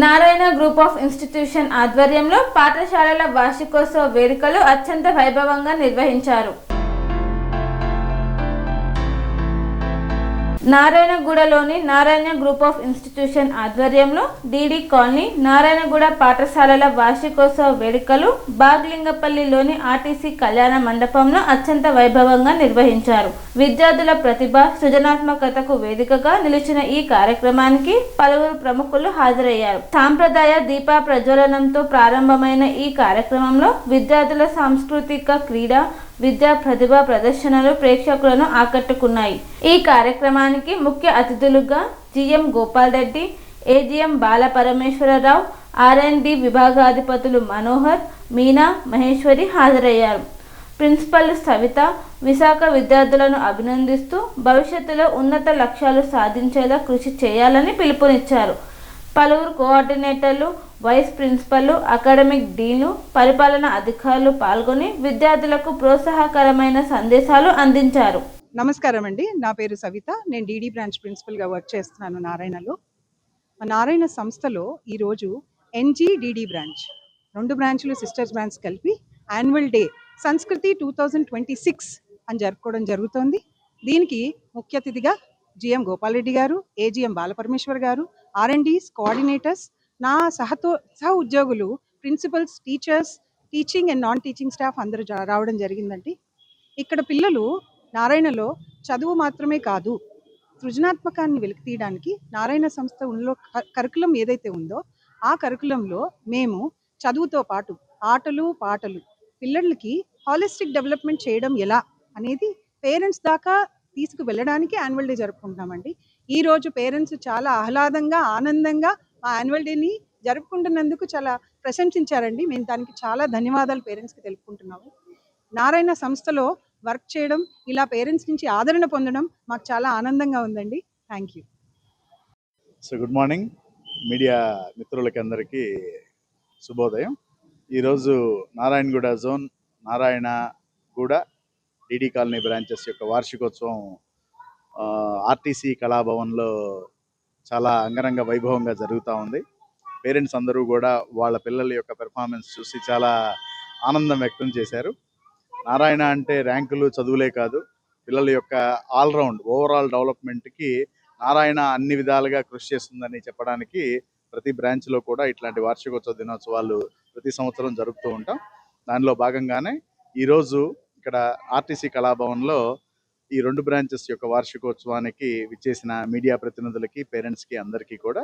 Narayana group of institution ఆధ్వర్యంలో పాఠశాలల వార్షికోత్సవ వేడుకలు అత్యంత వైభవంగా నిర్వహించారు. నారాయణగూడలోని నారాయణ గ్రూప్ ఆఫ్ ఇన్స్టిట్యూషన్ ఆధ్వర్యంలో డీడీ కాలనీ నారాయణగూడ పాఠశాలల వార్షికోత్సవ వేడుకలు బాగ్లింగపల్లిలోని ఆర్టీసీ కళ్యాణ మండపంలో అత్యంత వైభవంగా నిర్వహించారు. విద్యార్థుల ప్రతిభ, సృజనాత్మకతకు వేదికగా నిలిచిన ఈ కార్యక్రమానికి పలువురు ప్రముఖులు హాజరయ్యారు. సాంప్రదాయ దీప ప్రజ్వలనంతో ప్రారంభమైన ఈ కార్యక్రమంలో విద్యార్థుల సాంస్కృతిక, క్రీడా, విద్యా ప్రతిభ ప్రదర్శనలు ప్రేక్షకులను ఆకట్టుకున్నాయి. ఈ కార్యక్రమానికి ముఖ్య అతిథులుగా GM Gopal Reddy, AGM Balaparameswararao, R&D విభాగాధిపతులు మనోహర్, మీనా, మహేశ్వరి హాజరయ్యారు. ప్రిన్సిపల్ సవిత విశాఖ విద్యార్థులను అభినందిస్తూ భవిష్యత్తులో ఉన్నత లక్ష్యాలు సాధించేలా కృషి చేయాలని పిలుపునిచ్చారు. పలువురు కోఆర్డినేటర్లు, వైస్ ప్రిన్సిపల్లు, అకాడమిక్ డీన్లు, పరిపాలనా అధికారులు పాల్గొని విద్యార్థులకు ప్రోత్సాహకరమైన సందేశాలు అందించారు. నమస్కారం అండి, నా పేరు సవిత. నేను డీడీ బ్రాంచ్ ప్రిన్సిపల్గా వర్క్ చేస్తున్నాను నారాయణలో. మా నారాయణ సంస్థలో ఈరోజు NGDD బ్రాంచ్, 2 బ్రాంచ్లు సిస్టర్స్ బ్రాంచ్ కలిపి యాన్యువల్ డే సంస్కృతి 2026 అని జరుపుకోవడం జరుగుతోంది. దీనికి ముఖ్య అతిథిగా జిఎం గోపాల్ రెడ్డి గారు, ఏజిఎం బాలపరమేశ్వర్ గారు, R&Ds కోఆర్డినేటర్స్, నా సహ ఉద్యోగులు, principals, teachers, teaching and non teaching staff అందరూ రావడం జరిగిందండి. ఇక్కడ పిల్లలు నారాయణలో చదువు మాత్రమే కాదు, సృజనాత్మకాన్ని వెలికితీయడానికి నారాయణ సంస్థ ఉన్నలో కరికులం ఏదైతే ఉందో ఆ కరికులంలో మేము చదువుతో పాటు ఆటలు, పాటలు, పిల్లలకి హాలిస్టిక్ డెవలప్మెంట్ చేయడం ఎలా అనేది పేరెంట్స్ దాకా తీసుకు వెళ్ళడానికి యాన్యువల్ డే జరుపుకుంటున్నామండి. ఈరోజు పేరెంట్స్ చాలా ఆహ్లాదంగా, ఆనందంగా ఆ యాన్యువల్ డేని జరుపుకుంటున్నందుకు చాలా ప్రశంసించారండి. మేము దానికి చాలా ధన్యవాదాలు పేరెంట్స్కి తెలుపుకుంటున్నాము. నారాయణ సంస్థలో వర్క్ చేయడం, ఇలా పేరెంట్స్ నుంచి ఆదరణ పొందడం మాకు చాలా ఆనందంగా ఉందండి. Thank you. So good morning media మిత్రులకి అందరికీ శుభోదయం. ఈరోజు Narayanaguda zone, Narayanaguda DD colony branches యొక్క వార్షికోత్సవం ఆర్టీసీ కళాభవన్లో చాలా అంగరంగ వైభవంగా జరుగుతూ ఉంది. పేరెంట్స్ అందరూ కూడా వాళ్ళ పిల్లల యొక్క పెర్ఫార్మెన్స్ చూసి చాలా ఆనందం వ్యక్తం చేశారు. నారాయణ అంటే ర్యాంకులు, చదువులే కాదు, పిల్లల యొక్క ఆల్రౌండ్ ఓవరాల్ డెవలప్మెంట్కి నారాయణ అన్ని విధాలుగా కృషి చేస్తుందని చెప్పడానికి ప్రతి బ్రాంచ్లో కూడా ఇట్లాంటి వార్షికోత్సవ దినోత్సవాలు ప్రతి సంవత్సరం జరుపుతూ ఉంటాం. దానిలో భాగంగానే ఈరోజు ఇక్కడ ఆర్టీసీ కళాభవన్లో ఈ 2 బ్రాంచెస్ యొక్క వార్షికోత్సవానికి విచ్చేసిన మీడియా ప్రతినిధులకి, పేరెంట్స్కి అందరికీ కూడా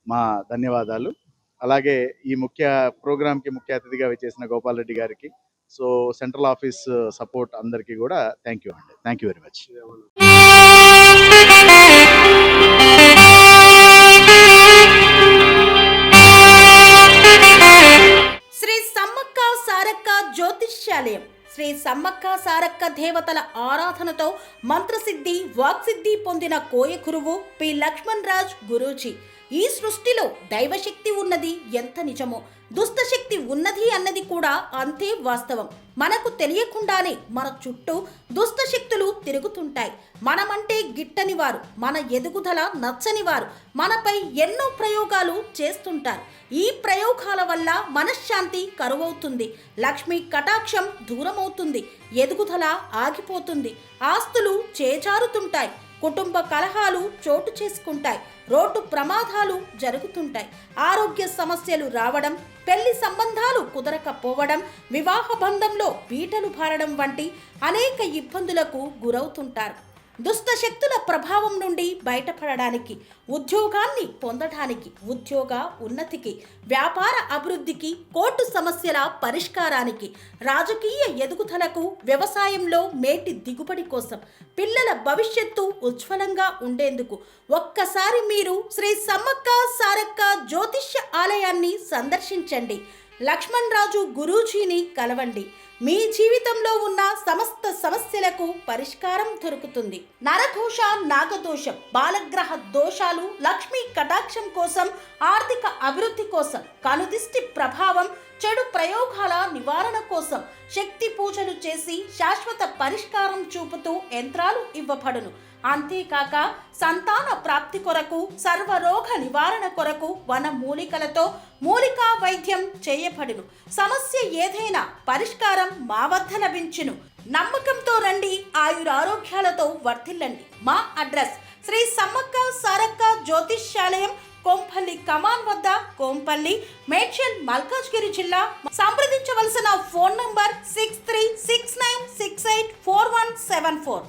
మా ధన్యవాదాలు. అలాగే ఈ ప్రోగ్రామ్కి ముఖ్య అతిథిగా విచ్చేసిన గోపాల్ రెడ్డి గారికి, సో సెంట్రల్ ఆఫీస్ సపోర్ట్ అందరికీ కూడా థ్యాంక్ యూ అండి. Thank you very much. Shri Sammakka Sarakka జ్యోతిష్యాలయం, శ్రీ సమ్మక్క సారక్క దేవతల ఆరాధనతో మంత్రసిద్ధి, వాక్సిద్ధి పొందిన కోయ గురువు పి లక్ష్మణ్ రాజ్ గురూజీ. ఈ సృష్టిలో దైవశక్తి ఉన్నది ఎంత నిజమో, దుష్టశక్తి ఉన్నది అన్నది కూడా అంతే వాస్తవం. మనకు తెలియకుండానే మన చుట్టూ దుష్టశక్తులు తిరుగుతుంటాయి. మనమంటే గిట్టని వారు, మన ఎదుగుదల నచ్చని వారు మనపై ఎన్నో ప్రయోగాలు చేస్తుంటారు. ఈ ప్రయోగాల వల్ల మనశ్శాంతి కరువవుతుంది, లక్ష్మీ కటాక్షం దూరమవుతుంది, ఎదుగుదల ఆగిపోతుంది, ఆస్తులు చేజారుతుంటాయి, కుటుంబ కలహాలు చోటు చేసుకుంటాయి, రోడ్డు ప్రమాదాలు జరుగుతుంటాయి, ఆరోగ్య సమస్యలు రావడం, పెళ్లి సంబంధాలు కుదరకపోవడం, వివాహ బంధంలో బీటలు భారడం వంటి అనేక ఇబ్బందులకు గురవుతుంటారు. దుష్టశక్తుల ప్రభావం నుండి బయటపడడానికి, ఉద్యోగాన్ని పొందడానికి, ఉద్యోగ ఉన్నతికి, వ్యాపార అభివృద్ధికి, కోర్టు సమస్యల పరిష్కారానికి, రాజకీయ ఎదుగుదలకు, వ్యవసాయంలో మేటి దిగుబడి కోసం, పిల్లల భవిష్యత్తు ఉజ్వలంగా ఉండేందుకు ఒక్కసారి మీరు శ్రీ సమ్మక్క సారక్క జ్యోతిష్య ఆలయాన్ని సందర్శించండి. లక్ష్మణ్ రాజు గురూజీని కలవండి. మీ జీవితంలో ఉన్న సమస్త సమస్యలకు పరిష్కారం దొరుకుతుంది. నరఘోష, నాగదోషం, బాలగ్రహ దోషాలు, లక్ష్మీ కటాక్షం కోసం, ఆర్థిక అభివృద్ధి కోసం, కనుదిష్టి ప్రభావం, చెడు ప్రయోగాల నివారణ కోసం శక్తి పూజలు చేసి శాశ్వత పరిష్కారం చూపుతూ యంత్రాలు ఇవ్వబడును. అంతేకాక సంతాన ప్రాప్తి కొరకు, సర్వరోగ నివారణ కొరకు వన మూలికలతో మూలికా వైద్యం చేయబడును. సమస్య ఏదైనా పరిష్కారం మా వద్ద లభించును. నమ్మకంతో రండి, ఆయురారోగ్యాలతో వర్ధిల్లండి. మా అడ్రస్ శ్రీ సమ్మక్క సారక్క జ్యోతిష్యాలయం, కొంపల్లి కమాన్ వద్ద, కొంపల్లి, మేడ్చల్, మల్కాజ్గిరి జిల్లా. సంప్రదించవలసిన ఫోన్ నంబర్ 6369684174.